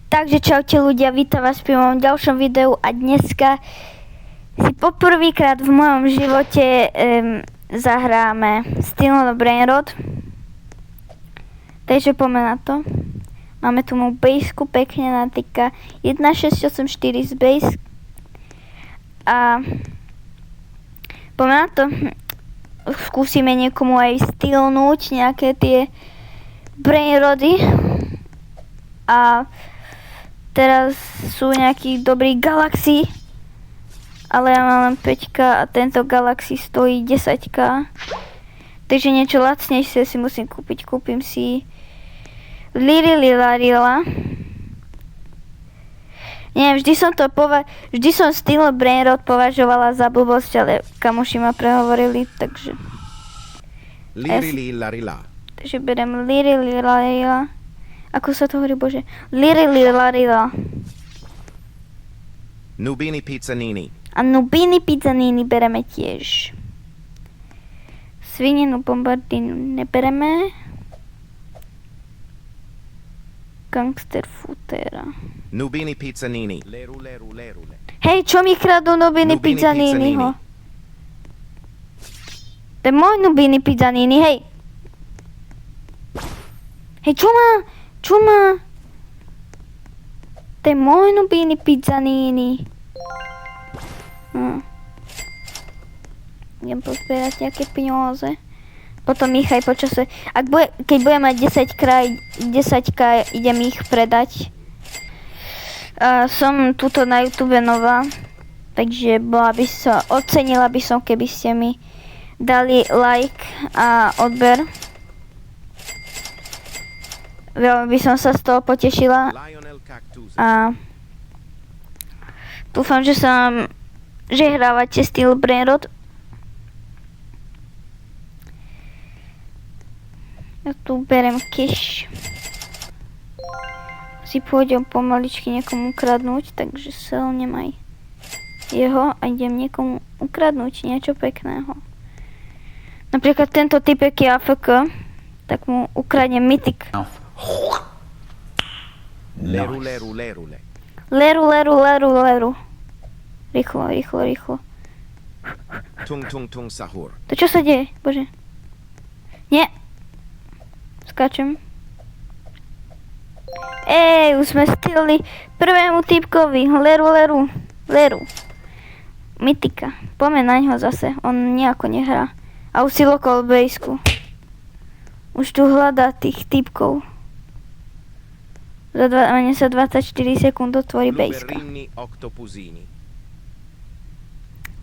Takže čaute ľudia, vítam vás pri mojom ďalšom videu a dneska si poprvýkrát v mojom živote zahráme Steel Brainrot. Takže poďme na to. Máme tu moju baseku, pekne natýka 1684 z base. A poďme na to. Skúsime niekomu aj stylnúť nejaké tie Brainroty. A teraz sú nejakí dobrí Galaxy, ale ja mám len 5K a tento Galaxy stojí 10K. Takže niečo lacnejšie si musím kúpiť. Kúpim si Lirilarila. Neviem, vždy som Steel Brainrot považovala za blbosť, ale kamoši ma prehovorili, takže... Lirilarila. Takže berem Lirilarila. Ako sa to hovorí, bože? Lirilarila. Nubini Pizzanini. A Nubini Pizzanini bereme tiež. Svininu bombardinu nebereme. Gangster Futera. Nubini Pizzanini. Hej, čo mi kradú Nubini Pizzaniniho? To je môj Nubini Pizzanini, hej. Hej, čo má? To je môj Nubini Pizzanini. Idem pozbierať nejaké peniaze. Potom ich aj počase. Keď budem mať 10k, idem ich predať. Som tuto na YouTube nová. Takže ocenila by som, keby ste mi dali like a odber. Veľmi by som sa z toho potešila a dúfam, že hrávate Steel Brainrot. Ja tu berem cash. Si pôjdem pomaličky niekomu ukradnúť, takže selnem aj jeho a idem niekomu ukradnúť niečo pekného. Napríklad tento typek je AFK, tak mu ukradnem mythic. Leru. Leru. Rýchlo. Tung sahur. To čo sa deje? Bože. Nie. Skáčem. Už sme stýlili prvému typkovi. Leru. Mytika. Poďme na ňo zase. On nejako nehrá. A už si lokol baseku. Už tu hľadá tých typkov. Za 24 sekúnd otvorí baseka.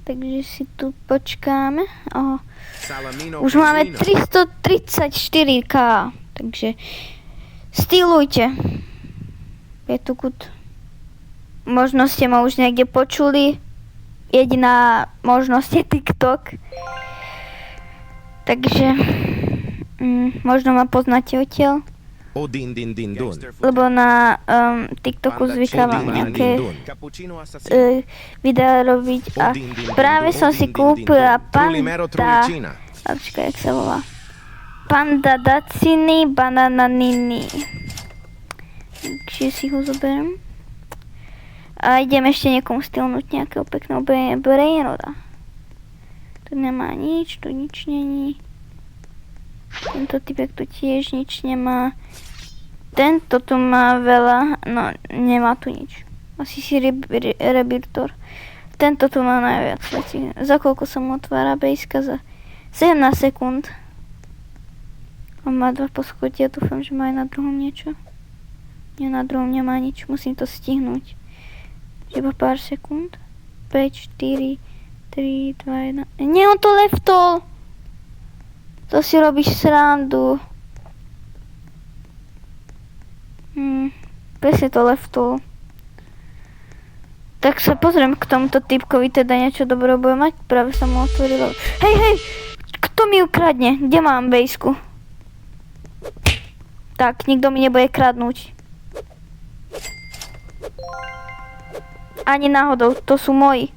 Takže si tu počkáme. Už máme 334k. Takže stylujte. Je tu kut. Možno ste ma už niekde počuli. Jediná možnosť je TikTok. Takže možno ma poznáte odtiaľ. Lebo na TikToku zvykávam nejaké videá robiť a práve som si kúpila jak sa volá? Panda Dacini Banananini. Takže si ho zoberiem. A idem ešte niekomu stylnúť nejakého pekného Brainrota. Tu nemá nič, tu nič není. Tento typek tu tiež nič nemá. Tento tu má veľa, no nemá tu nič. Asi si rebirtor. Tento tu má najviac vecí. Za koľko sa mu otvára baseka? Za 17 sekúnd. On má 2 poschodia, dúfam, že má aj na druhom niečo. Nie, na druhom nemá nič, musím to stihnúť. Iba pár sekúnd. 5, 4, 3, 2, 1. Nie, on to leftol! To si robíš srandu. Presne to leftol. Tak sa pozriem k tomuto typkovi, teda niečo dobré bude mať. Práve sa mu otvorilo. Hej! Kto mi ukradne? Kde mám basku? Tak, nikto mi nebude kradnúť. Ani náhodou, to sú moji.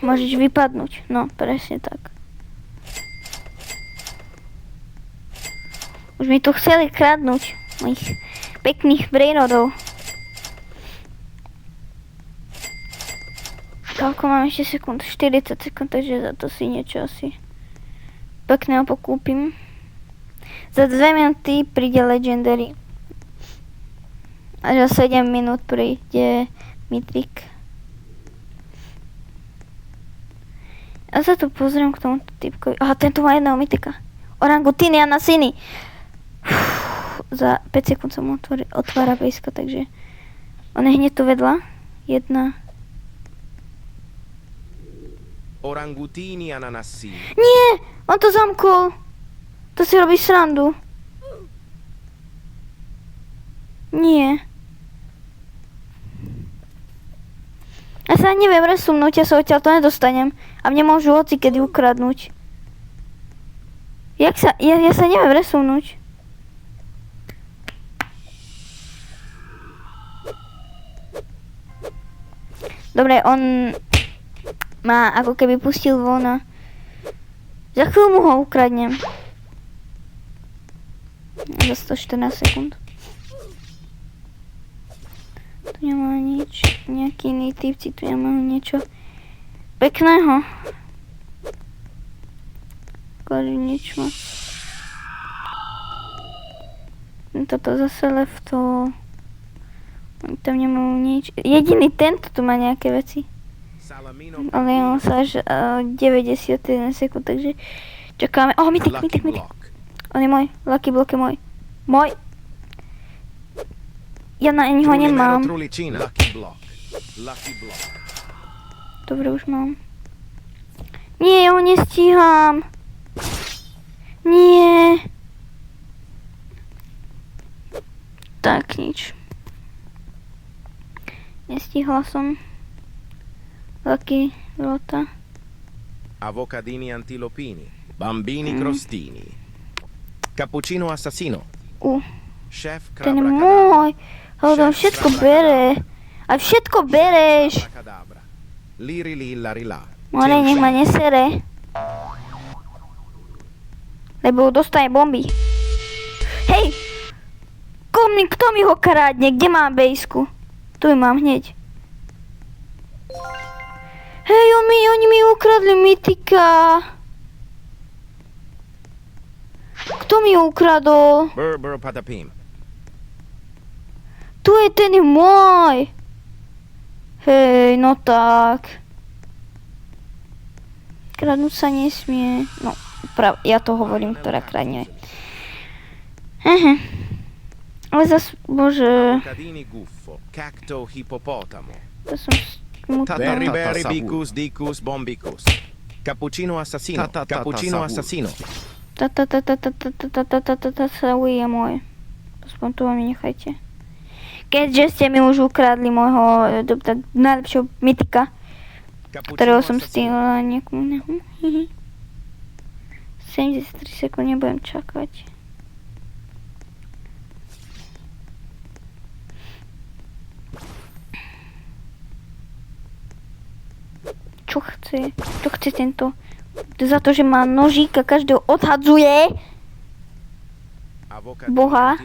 Môžeš vypadnúť. No, presne tak. Už mi tu chceli kradnúť. mojich pekných brainrodov. Koľko mám ešte sekúnd? 40 sekúnd, takže za to si niečo asi pekného pokúpim. Za 2 minúty príde Legendary. A za 7 minút príde Mythic. Ja sa tu pozriem k tomuto typkovi. Aha, ten tu má jedného Mythika. Orangutiny a nasiny. Za 5 sekúnd sa mu otvára bejsko, takže on je hneď tu vedľa. Jedna. Orangutini ananassini. Nie! On to zamkol. To si robí srandu. Nie. Ja sa neviem resumnúť, ja sa odtiaľ to nedostanem. A mne môžu hocikedy ukradnúť. Ja sa neviem resumnúť. Dobre, on ma ako keby pustil von a za chvíľu mu ho ukradnem. Za 114 sekúnd. Tu nemá nič. Nejaký iný typci tu nemá niečo pekného. Akože nič moc. Toto zase lefto. Oni tam nemajú nič. Jediný tento tu má nejaké veci. Ale on sa až 91 sekúnd, takže čakáme. Oh, Mythic. On je môj. Lucky Block je môj. Môj. Ja na neho nemám. Dobre, už mám. Nie, ja ho nestíham. Nie. Tak, nič. Nestihla som. Lucky Lota. Avocadini antilopini. Bambini crostini. Cappuccino assassino. Chef Ten je crabra môj. Ale on všetko bere. A všetko bereš. cadabra. Liri lilla. More, nech ma nesere. Lebo dostane bomby. Hej! Kto mi ho krádne? Kde mám bejsku? Tu ju mám hneď. Hej, oni mi ukradli Mythika. Kto mi ho ukradol? Burr patapim. Tu je ten je môj. Hej, no tak. Kradnúť sa nesmie. No, ja to hovorím, ktorá kradne. Ale zas, bože. Avocadini guffo. Cacto hippopotamo. To som smutná. Berry bicus dicus bombicus. Cappuccino assassino. Cappuccino assassino. Saúl je môj. Aspoň tu mi nechajte. Keďže ste mi už ukradli môjho najlepšieho Mythika, ktorého som stýlila niekomu inému. 73 sekúnd, nebudem čakať. Čo chce? Čo chce tento? Za to, že má nožík a každého odhadzuje. Boha.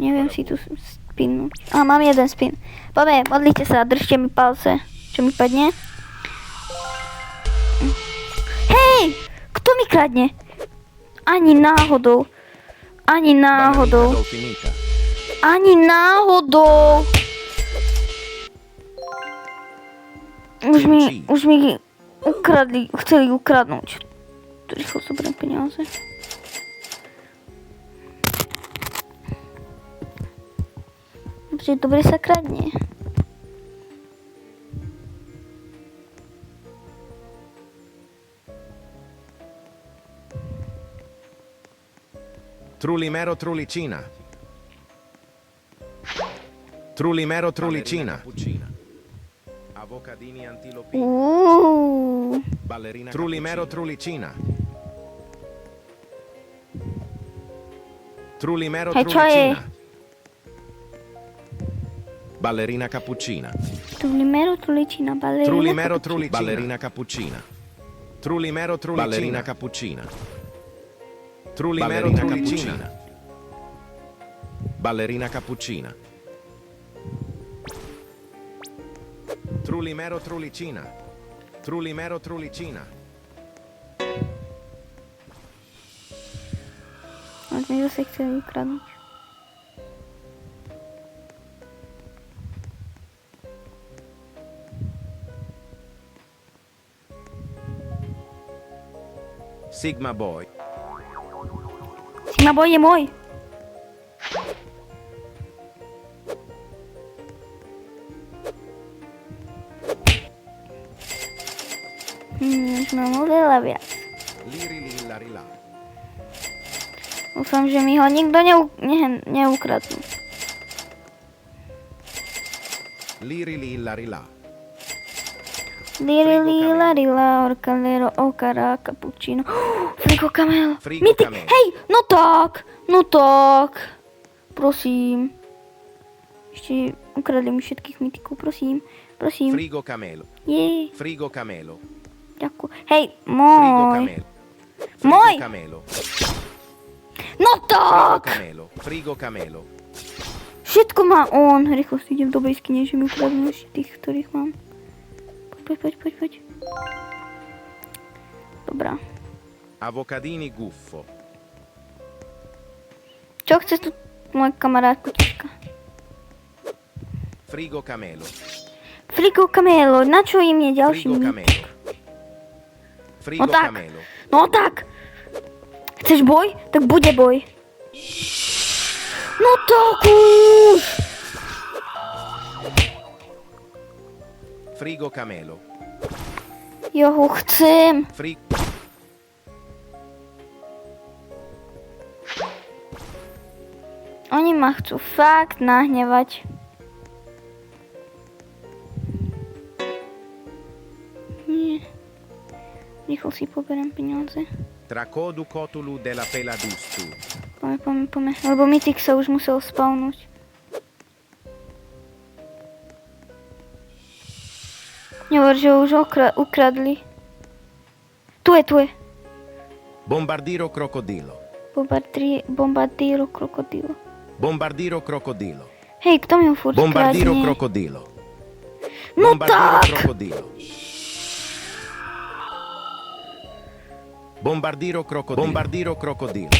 Neviem si tu spinnúť. A mám jeden spin. Poďme, modlite sa, držte mi palce. Čo mi padne? Hej! Kto mi kradne? Ani náhodou. Ani náhodou. Ani náhodou. Už mi ukradli, chceli ukradnúť. Rýchlo zoberiem peniaze. Dobre sa kradne. Trulimero trulicina. Trulimero trulicina. Avocadini antilopini. Ballerina Trulimero trulicina. Trulimero Hej, čo je? trulicina. Ballerina cappuccina. Trulimero trulicina, ballerina Trulimero cappuccina. trulicina. Ballerina cappuccina. Trulimero trulicina. Ballerina cappuccina. Trulimero trulicina. Ballerina cappuccina. Trulimero trulicina. Trulimero trulicina. Aż mi zase chce ukradnúť. Sigma Boy. Sigma Boy je môj. Už mám oveľa viac. Liri lilla rila. Dúfam, že mi ho nikto neukradnú. Liri lilla rila. Liri lila rila, orcalero, okara, cappuccino. Frigo kamel. Frigo Mytik. kamel. Hej, no tak. Prosím. Ešte ukradli mi všetkých mytikov, prosím. Frigo camelo. Je, Frigo camelo. ďakujem. Hej, Frigo môj. camelo. Môj. Frigo camelo. No Frigo tak. camelo. Frigo camelo. Všetko má on. Rýchlo si idem do bejskyne, že mi ukradnú ešte tých, ktorých mám. Poď. Dobrá. Avocadini guffo. Čo chce tu môj kamarát Kotička? Frigo camelo. Frigo kamelo, na čo im je ďalší Frigo mytik? camelo. Frigo No tak. camelo. No tak. Chceš boj? Tak bude boj. No tak už. Frigo camelo. Ja ho chcem. Oni ma chcú fakt nahnevať. Nie. Rýchlo si poberiem peniaze. Tracodu cotulu della peladustu. Poďme. Lebo mytik sa už musel spavnúť. Nehovor, že ho už ukradli. Tu je. Bombardiro crocodilo. Bombardiro krokodilo. Bombardiro crocodilo. Hej, kto mi ho furt Bombardiro kradne? crocodilo. No Bombardiro tak! crocodilo. Bombardiro crocodilo. Bombardiro crocodilo.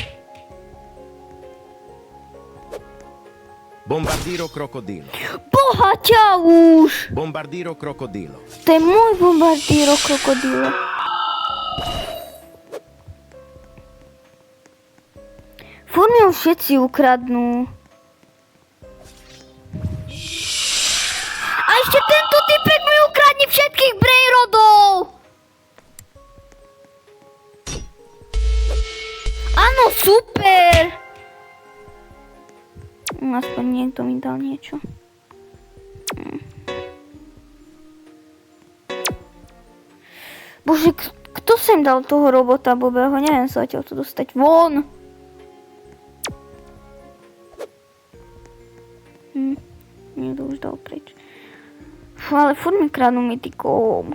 Bombardiro crocodilo. Boha ťa už! Bombardiro crocodilo. To je môj bombardíro krokodilo. Furt mi ho všetci ukradnú. A ešte tento typek mi ukradne všetkých brejrodov! Áno, super! Aspoň niekto mi dal niečo. Bože, kto sem dal toho robota Bobého? Neviem sa odtiaľ to dostať von. Niekto už dal preč. Fú, ale furt mi kradnú mytikov.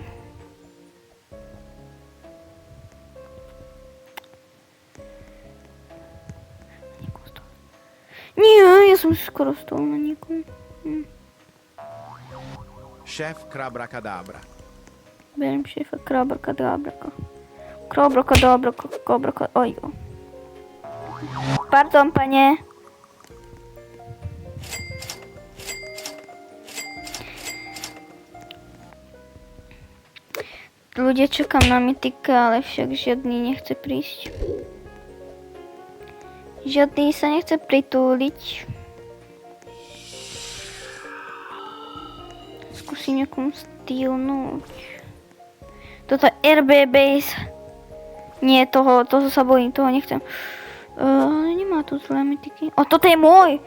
Nie, ja som skoro stol na niekom. Chef Crabrakadabra. Beriem šéfa Krabrakadabraka. Oj. Pardon, pane. Ľudia, čakám na mytika, ale však žiadny nechce prísť. Žiadny sa nechce pritúliť. Skúsim nejakom stýlnuť. Toto je RB base. Nie, toho sa bojím, toho nechcem. Nemá tu zlé mytiky. O, toto je môj!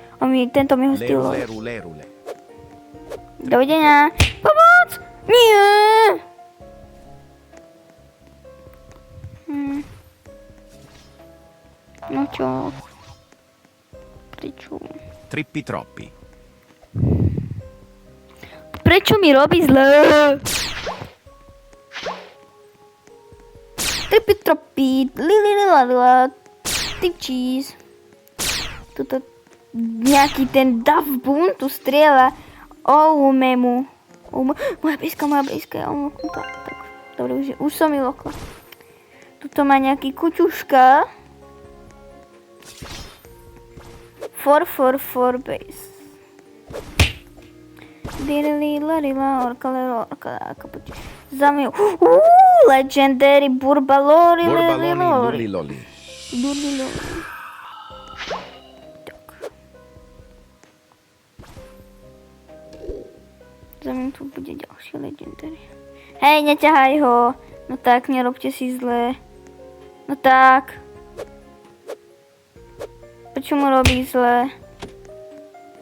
Tento mi ho stýloval. Lerule. Dovidenia. Pomoc! Nie! No čo? Prečo? Trippi troppi. Prečo mi robí zle? Trippi troppi. Lilililala. Tip cheese. Tuto nejaký ten Dav Boon tu strieľa Oumemu. Moja blízka je omloknutá. Tak, dobre, už som ju lokla. Tuto má nejaký kuťuška. 4 base. Dirilila, orkalero, orkalero, Zamil. Legendary Burbalori, Borbaloni, luli, loli. Tak. Zamil tu bude ďalší legendary. Hej, neťahaj ho. No tak, nerobte si zle. No tak. Prečo mu robí zle?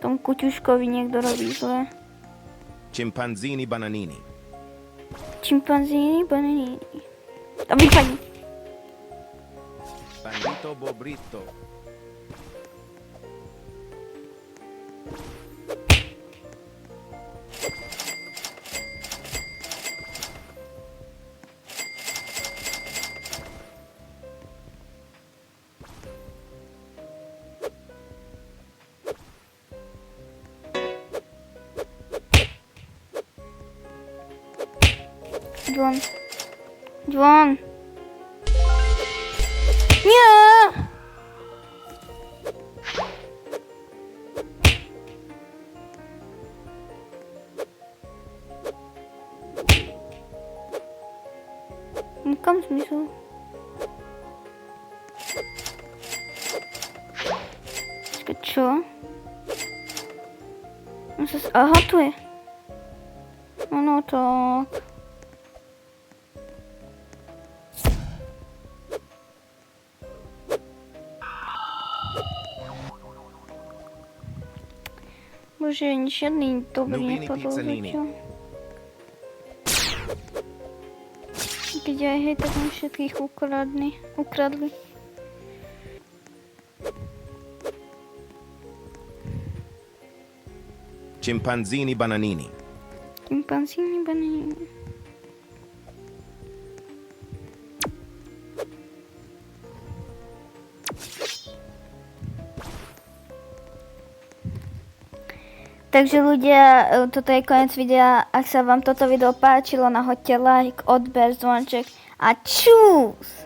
Tomu kuťuškovi niekto robí zle. Chimpanzini bananini. Chimpanzini bananini. A vypadni. Bandito bobrito. Dzwon. Nie! No kam zmizol? Počkaj, čo? Aha, tu je. Ano, tak. Bože, žiadny dobrý Nubini nepadol pizzanini. zatiaľ. Keď aj hej, tak mi všetkých ukradli. Chimpanzini bananini. Chimpanzini bananini. Takže ľudia, toto je koniec videa. Ak sa vám toto video páčilo, nahoďte like, odber, zvonček a čus!